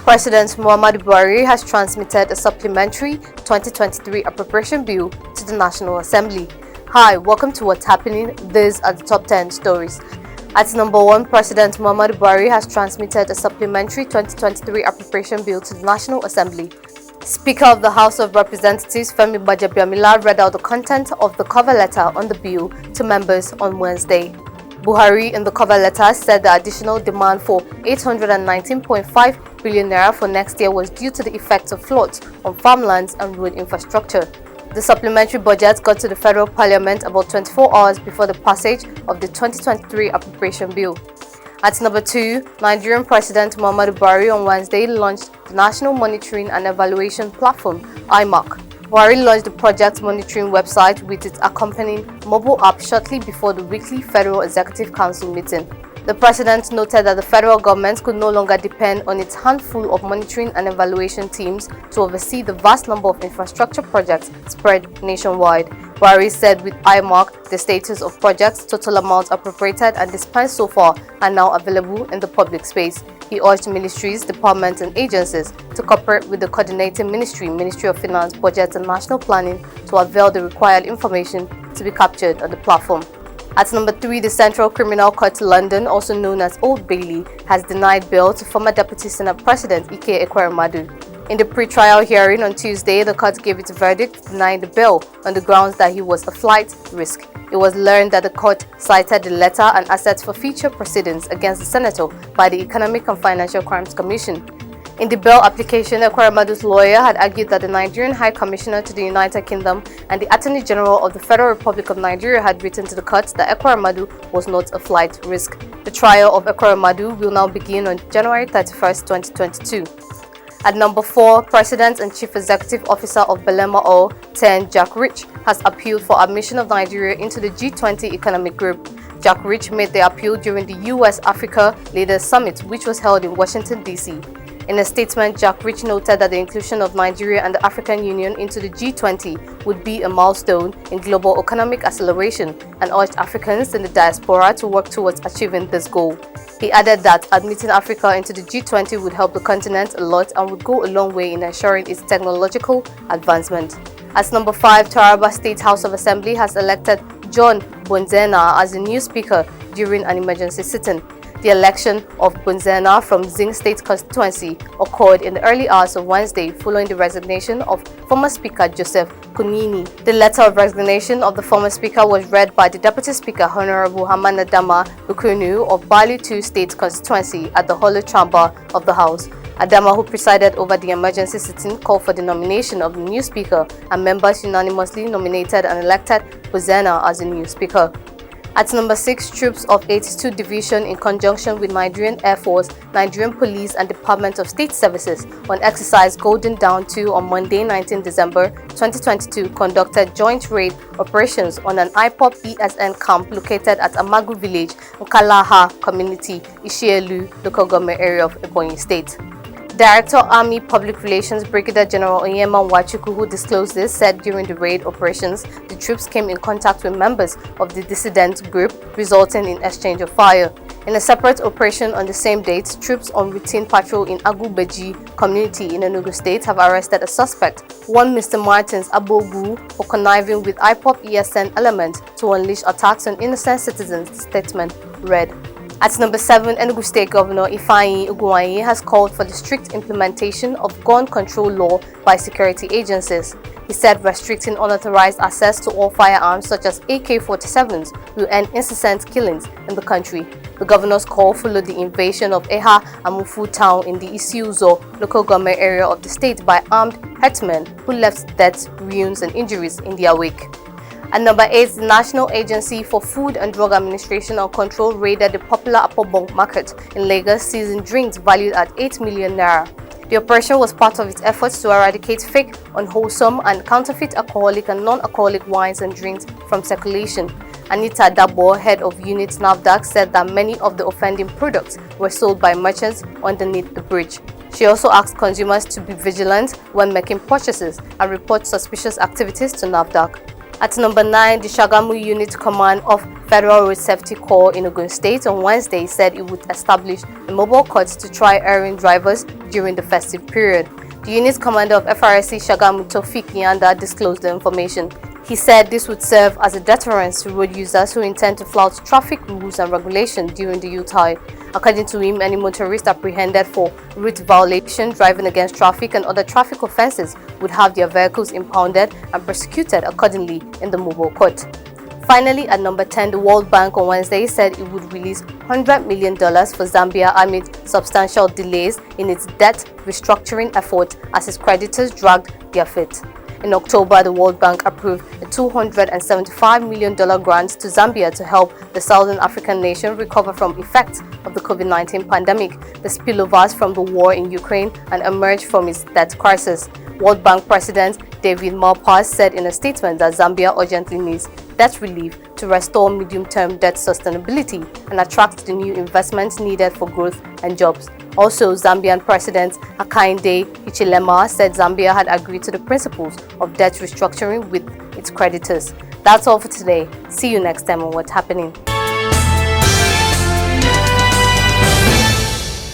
President Muhammadu Buhari has transmitted a supplementary 2023 Appropriation Bill to the National Assembly. Hi, welcome to What's Happening. These are the top 10 stories. At number 1, President Muhammadu Buhari has transmitted a supplementary 2023 Appropriation Bill to the National Assembly. Speaker of the House of Representatives Femi Gbajabiamila read out the content of the cover letter on the bill to members on Wednesday. Buhari in the cover letter said the additional demand for N819.5 bn naira for next year was due to the effects of floods on farmlands and road infrastructure. The supplementary budget got to the Federal Parliament about 24 hours before the passage of the 2023 Appropriation Bill. At number 2, Nigerian President Muhammadu Buhari on Wednesday launched the National Monitoring and Evaluation Platform, IMAC. Buhari launched the project monitoring website with its accompanying mobile app shortly before the weekly Federal Executive Council meeting. The president noted that the federal government could no longer depend on its handful of monitoring and evaluation teams to oversee the vast number of infrastructure projects spread nationwide. Buhari said with IMAC, the status of projects, total amounts appropriated and dispensed so far are now available in the public space. He urged ministries, departments and agencies to cooperate with the coordinating ministry, Ministry of Finance, Budget and National Planning to avail the required information to be captured on the platform. At number 3, the Central Criminal Court London, also known as Old Bailey, has denied bail to former Deputy Senate President Ike Ekweremadu. In the pre-trial hearing on Tuesday, the court gave its verdict denying the bail on the grounds that he was a flight risk. It was learned that the court cited the letter and assets for future proceedings against the senator by the Economic and Financial Crimes Commission. In the bail application, Ekweremadu's lawyer had argued that the Nigerian High Commissioner to the United Kingdom and the Attorney General of the Federal Republic of Nigeria had written to the court that Ekweremadu was not a flight risk. The trial of Ekweremadu will now begin on January 31, 2022. At number 4, President and Chief Executive Officer of Belema Oil, Jack Rich, has appealed for admission of Nigeria into the G20 economic group. Jack Rich made the appeal during the U.S.-Africa Leaders Summit, which was held in Washington, D.C. In a statement, Jack Rich noted that the inclusion of Nigeria and the African Union into the G20 would be a milestone in global economic acceleration and urged Africans in the diaspora to work towards achieving this goal. He added that admitting Africa into the G20 would help the continent a lot and would go a long way in ensuring its technological advancement. At number 5, Taraba State House of Assembly has elected John Bonzena as the new speaker during an emergency sitting. The election of Bonzena from Zing State constituency occurred in the early hours of Wednesday following the resignation of former Speaker Joseph Kunini. The letter of resignation of the former Speaker was read by the Deputy Speaker Honorable Hamanadama Bukunu of Bali 2 State constituency at the Hollow Chamber of the House. Adama, who presided over the emergency sitting, called for the nomination of the new Speaker, and members unanimously nominated and elected Bonzena as the new Speaker. At number 6, troops of 82 Division in conjunction with Nigerian Air Force, Nigerian Police and Department of State Services on exercise Golden Dawn 2 on Monday 19 December 2022 conducted joint raid operations on an IPOP ESN camp located at Amagu Village, Nkalaha Community, Ishielu, local government area of Ebonyi State. Director Army Public Relations Brigadier General Onyema Nwachukwu, who disclosed this, said during the raid operations, the troops came in contact with members of the dissident group, resulting in exchange of fire. In a separate operation on the same date, troops on routine patrol in Agubeji community in Enugu State have arrested a suspect, one Mr. Martins Abogu, for conniving with IPOP ESN elements to unleash attacks on innocent citizens, the statement read. At number 7, Enugu State Governor Ifeanyi Ugwuanyi has called for the strict implementation of gun control law by security agencies. He said restricting unauthorized access to all firearms such as AK-47s will end incessant killings in the country. The governor's call followed the invasion of Eha Amufu town in the Isiuzo local government area of the state by armed herdsmen who left deaths, ruins and injuries in their wake. At number 8, the National Agency for Food and Drug Administration and Control raided the popular Apobong market in Lagos, seizing drinks valued at 8 million naira. The operation was part of its efforts to eradicate fake, unwholesome and counterfeit alcoholic and non-alcoholic wines and drinks from circulation. Anita Dabo, head of Unit NAFDAC, said that many of the offending products were sold by merchants underneath the bridge. She also asked consumers to be vigilant when making purchases and report suspicious activities to NAFDAC. At number 9, the Shagamu Unit Command of Federal Road Safety Corps in Ogun State on Wednesday said it would establish a mobile court to try errant drivers during the festive period. The unit commander of FRSC Shagamu Tofik Nyanda disclosed the information. He said this would serve as a deterrent to road users who intend to flout traffic rules and regulations during the Yuletide. According to him, any motorist apprehended for route violation, driving against traffic, and other traffic offences would have their vehicles impounded and prosecuted accordingly in the mobile court. Finally, at number 10, the World Bank on Wednesday said it would release $100 million for Zambia amid substantial delays in its debt restructuring effort as its creditors dragged their feet. In October, the World Bank approved a $275 million grant to Zambia to help the Southern African nation recover from effects of the COVID-19 pandemic, the spillovers from the war in Ukraine, and emerge from its debt crisis. World Bank President David Malpass said in a statement that Zambia urgently needs debt relief to restore medium-term debt sustainability and attract the new investments needed for growth and jobs. Also, Zambian President Hakainde Hichilema said Zambia had agreed to the principles of debt restructuring with its creditors. That's all for today. See you next time on What's Happening.